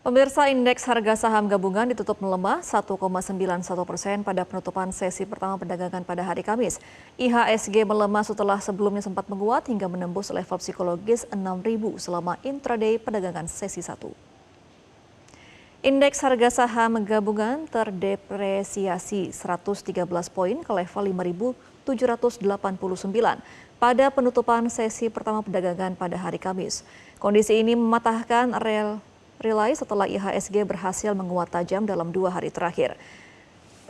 Pemirsa, indeks harga saham gabungan ditutup melemah 1,91% pada penutupan sesi pertama perdagangan pada hari Kamis. IHSG melemah setelah sebelumnya sempat menguat hingga menembus level psikologis 6.000 selama intraday perdagangan sesi 1. Indeks harga saham gabungan terdepresiasi 113 poin ke level 5.789 pada penutupan sesi pertama perdagangan pada hari Kamis. Kondisi ini mematahkan relay setelah IHSG berhasil menguat tajam dalam 2 hari terakhir.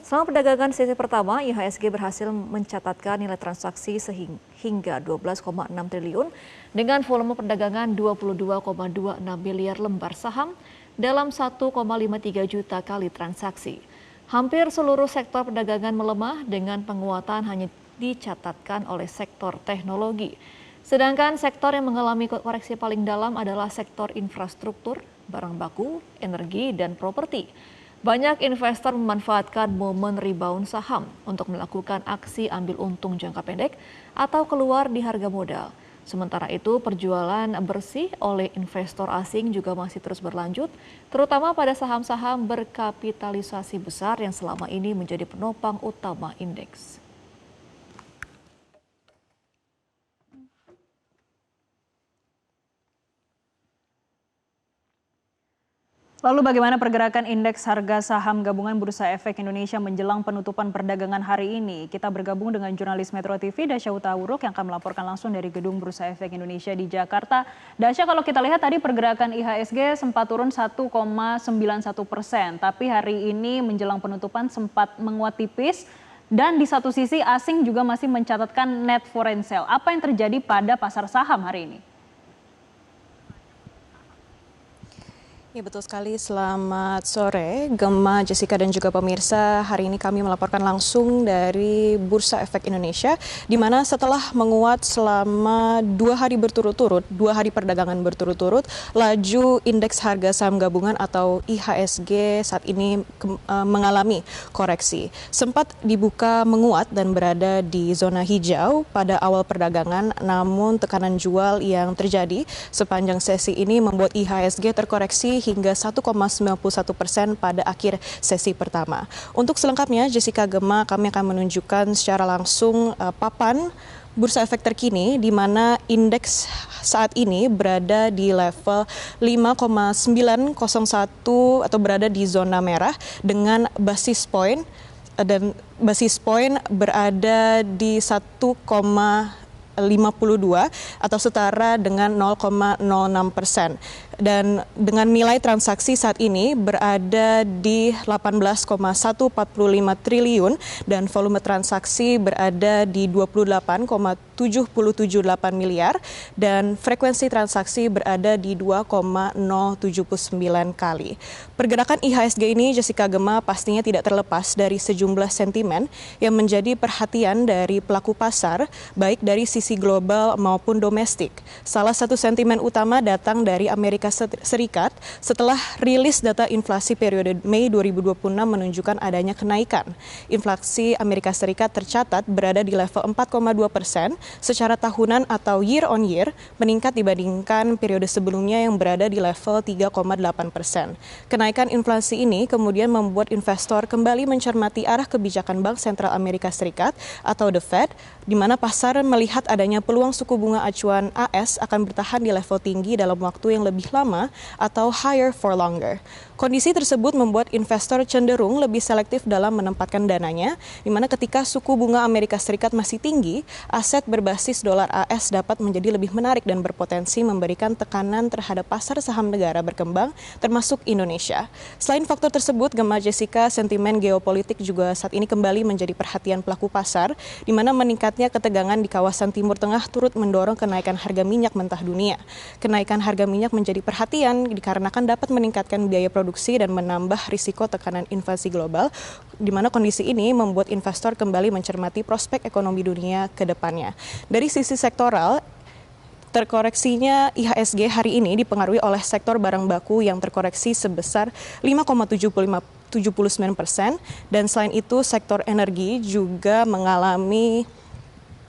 Selama perdagangan sesi pertama, IHSG berhasil mencatatkan nilai transaksi hingga 12,6 triliun dengan volume perdagangan 22,26 miliar lembar saham dalam 1,53 juta kali transaksi. Hampir seluruh sektor perdagangan melemah dengan penguatan hanya dicatatkan oleh sektor teknologi. Sedangkan sektor yang mengalami koreksi paling dalam adalah sektor infrastruktur, barang baku, energi, dan properti. Banyak investor memanfaatkan momen rebound saham untuk melakukan aksi ambil untung jangka pendek atau keluar di harga modal. Sementara itu, perjualan bersih oleh investor asing juga masih terus berlanjut, terutama pada saham-saham berkapitalisasi besar yang selama ini menjadi penopang utama indeks. Lalu bagaimana pergerakan indeks harga saham gabungan Bursa Efek Indonesia menjelang penutupan perdagangan hari ini? Kita bergabung dengan jurnalis Metro TV Dasya Utawuruk yang akan melaporkan langsung dari gedung Bursa Efek Indonesia di Jakarta. Dasya, kalau kita lihat tadi pergerakan IHSG sempat turun 1,91%, tapi hari ini menjelang penutupan sempat menguat tipis dan di satu sisi asing juga masih mencatatkan net foreign sale. Apa yang terjadi pada pasar saham hari ini? Ya, betul sekali. Selamat sore, Gemma, Jessica, dan juga pemirsa. Hari ini kami melaporkan langsung dari Bursa Efek Indonesia, di mana setelah menguat selama 2 hari berturut-turut, 2 hari perdagangan berturut-turut, laju indeks harga saham gabungan atau IHSG saat ini mengalami koreksi. Sempat dibuka menguat dan berada di zona hijau pada awal perdagangan, namun tekanan jual yang terjadi sepanjang sesi ini membuat IHSG terkoreksi hingga 1,91% pada akhir sesi pertama. Untuk selengkapnya, Jessica, Gemma, kami akan menunjukkan secara langsung papan Bursa Efek terkini di mana indeks saat ini berada di level 5,901 atau berada di zona merah dengan basis point berada di 1,52 atau setara dengan 0,06%. Dan dengan nilai transaksi saat ini berada di 18,145 triliun dan volume transaksi berada di 28,778 miliar dan frekuensi transaksi berada di 2,079 kali. Pergerakan IHSG ini, Jessica, Gemma, pastinya tidak terlepas dari sejumlah sentimen yang menjadi perhatian dari pelaku pasar, baik dari sisi global maupun domestik. Salah satu sentimen utama datang dari Amerika Serikat setelah rilis data inflasi periode Mei 2026 menunjukkan adanya kenaikan. Inflasi Amerika Serikat tercatat berada di level 4,2% secara tahunan atau year on year, meningkat dibandingkan periode sebelumnya yang berada di level 3,8%. Kenaikan inflasi ini kemudian membuat investor kembali mencermati arah kebijakan Bank Sentral Amerika Serikat atau The Fed, di mana pasar melihat adanya peluang suku bunga acuan AS akan bertahan di level tinggi dalam waktu yang lebih lama atau higher for longer. Kondisi tersebut membuat investor cenderung lebih selektif dalam menempatkan dananya, di mana ketika suku bunga Amerika Serikat masih tinggi, aset berbasis dolar AS dapat menjadi lebih menarik dan berpotensi memberikan tekanan terhadap pasar saham negara berkembang, termasuk Indonesia. Selain faktor tersebut, Gemma, Jessica, sentimen geopolitik juga saat ini kembali menjadi perhatian pelaku pasar, di mana meningkatnya ketegangan di kawasan Timur Tengah turut mendorong kenaikan harga minyak mentah dunia. Kenaikan harga minyak menjadi perhatian dikarenakan dapat meningkatkan biaya produksi dan menambah risiko tekanan inflasi global, di mana kondisi ini membuat investor kembali mencermati prospek ekonomi dunia ke depannya. Dari sisi sektoral, terkoreksinya IHSG hari ini dipengaruhi oleh sektor barang baku yang terkoreksi sebesar 5,79%, dan selain itu sektor energi juga mengalami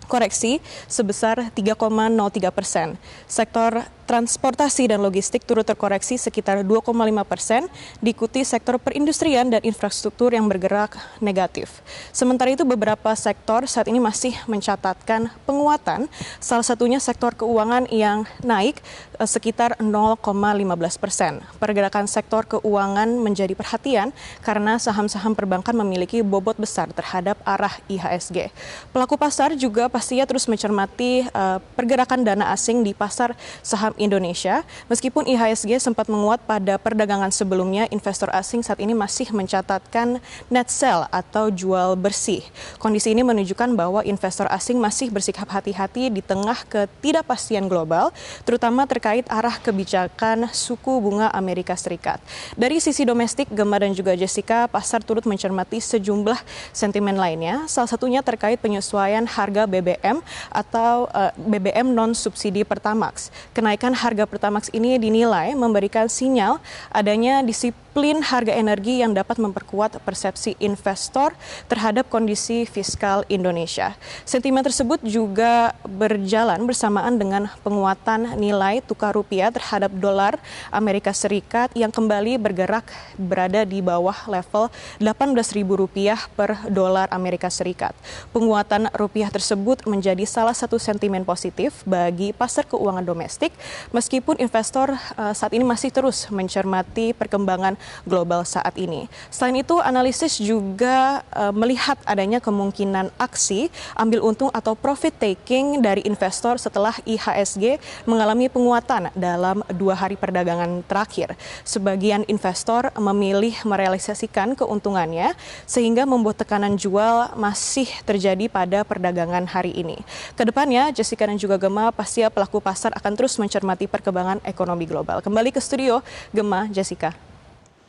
koreksi sebesar 3,03%. Sektor transportasi dan logistik turut terkoreksi sekitar 2,5%, diikuti sektor perindustrian dan infrastruktur yang bergerak negatif. Sementara itu beberapa sektor saat ini masih mencatatkan penguatan, salah satunya sektor keuangan yang naik sekitar 0,15%. Pergerakan sektor keuangan menjadi perhatian karena saham-saham perbankan memiliki bobot besar terhadap arah IHSG. Pelaku pasar juga pastinya terus mencermati pergerakan dana asing di pasar saham Indonesia. Meskipun IHSG sempat menguat pada perdagangan sebelumnya, investor asing saat ini masih mencatatkan net sell atau jual bersih. Kondisi ini menunjukkan bahwa investor asing masih bersikap hati-hati di tengah ketidakpastian global, terutama terkait arah kebijakan suku bunga Amerika Serikat. Dari sisi domestik, Gemma dan juga Jessica, pasar turut mencermati sejumlah sentimen lainnya, salah satunya terkait penyesuaian harga BBM atau BBM non-subsidi Pertamax. Kenaikan harga Pertamax ini dinilai memberikan sinyal adanya disiplin harga energi yang dapat memperkuat persepsi investor terhadap kondisi fiskal Indonesia. Sentimen tersebut juga berjalan bersamaan dengan penguatan nilai tukar rupiah terhadap dolar Amerika Serikat yang kembali bergerak berada di bawah level Rp18.000 per dolar Amerika Serikat. Penguatan rupiah tersebut menjadi salah satu sentimen positif bagi pasar keuangan domestik, meskipun investor saat ini masih terus mencermati perkembangan global saat ini. Selain itu, analisis juga melihat adanya kemungkinan aksi ambil untung atau profit taking dari investor setelah IHSG mengalami penguatan dalam 2 hari perdagangan terakhir. Sebagian investor memilih merealisasikan keuntungannya sehingga membuat tekanan jual masih terjadi pada perdagangan hari ini. Kedepannya, Jessica dan juga Gemma, pasti pelaku pasar akan terus mencermati perkembangan ekonomi global. Kembali ke studio, Gemma, Jessica.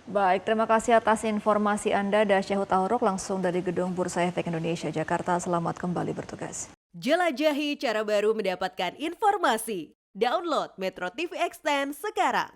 Baik, terima kasih atas informasi Anda, Dasya Hutauruk, langsung dari Gedung Bursa Efek Indonesia, Jakarta. Selamat kembali bertugas. Jelajahi cara baru mendapatkan informasi. Download Metro TV Extend sekarang.